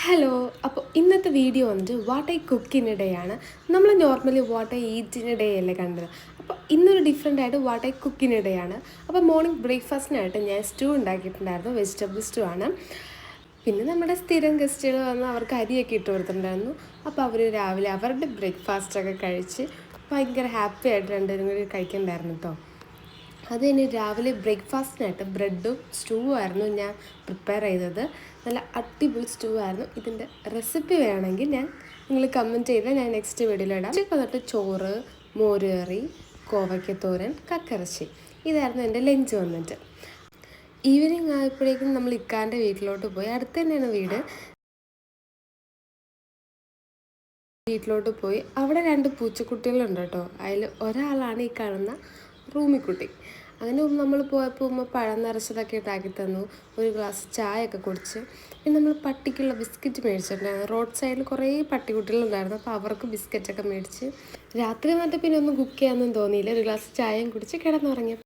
Hello. അപ്പോൾ ഇന്നത്തെ video വന്നിട്ട് what I cook in A day ആണ്. നമ്മൾ normally what I eat in A day അല്ലേ കണ്ടത്. അപ്പോൾ ഇന്നൊരു ഡിഫറെൻ്റ് ആയിട്ട് what I cook in A day ആണ്. അപ്പോൾ മോർണിംഗ് ബ്രേക്ക്ഫാസ്റ്റിനായിട്ട് ഞാൻ സ്റ്റൂ ഉണ്ടാക്കിയിട്ടുണ്ടായിരുന്നു. വെജിറ്റബിൾ സ്റ്റൂ ആണ്. പിന്നെ നമ്മുടെ സ്ഥിരം ഗസ്റ്റുകൾ വന്ന് അവർക്ക് അരിയൊക്കെ ഇട്ട് കൊടുത്തിട്ടുണ്ടായിരുന്നു. അപ്പോൾ അവർ രാവിലെ അവരുടെ ബ്രേക്ക്ഫാസ്റ്റൊക്കെ കഴിച്ച് ഭയങ്കര ഹാപ്പി ആയിട്ട് രണ്ടുപേരും കൂടി കഴിക്കണ്ടായിരുന്നു കേട്ടോ. അത് തന്നെ രാവിലെ ബ്രേക്ക്ഫാസ്റ്റിനായിട്ട് ബ്രെഡും സ്റ്റൂ ആയിരുന്നു ഞാൻ പ്രിപ്പയർ ചെയ്തത്. നല്ല അടിപൊളി സ്റ്റൂ ആയിരുന്നു. ഇതിൻ്റെ റെസിപ്പി വേണമെങ്കിൽ നിങ്ങൾ കമൻറ്റ് ചെയ്താൽ ഞാൻ നെക്സ്റ്റ് വീഡിയോയിലിടാം. ഉച്ചയ്ക്ക് വന്നിട്ട് ചോറ്, മോരുകറി, കോവയ്ക്കത്തോരൻ, കക്കറച്ചി, ഇതായിരുന്നു എൻ്റെ ലഞ്ച് വന്നിട്ട്. ഈവനിങ് ആയപ്പോഴേക്കും നമ്മൾ ഇക്കാൻ്റെ വീട്ടിലോട്ട് പോയി. അടുത്ത് തന്നെയാണ് വീട്ടിലോട്ട് പോയി. അവിടെ 2 പൂച്ചക്കുട്ടികളുണ്ട് കേട്ടോ. അതിൽ ഒരാളാണ് ഈ കാണുന്ന റൂമിക്കുട്ടി. അങ്ങനെ നമ്മൾ പോയപ്പോൾ ഉമ്മ പഴം നിറച്ചതൊക്കെ ഉണ്ടാക്കി തന്നു. ഒരു ഗ്ലാസ് ചായയൊക്കെ കുടിച്ച്. പിന്നെ നമ്മൾ പട്ടിക്കുള്ള ബിസ്ക്കറ്റ് മേടിച്ചിട്ടുണ്ടായിരുന്നു. റോഡ് സൈഡിൽ കുറേ പട്ടിക്കുട്ടികളുണ്ടായിരുന്നു. അപ്പോൾ അവർക്ക് ബിസ്ക്കറ്റൊക്കെ മേടിച്ച് രാത്രി വന്നിട്ട് പിന്നെ ഒന്നും കുക്ക് ചെയ്യാനൊന്നും തോന്നിയില്ല. ഒരു ഗ്ലാസ് ചായയും കുടിച്ച് കിടന്നുറങ്ങി.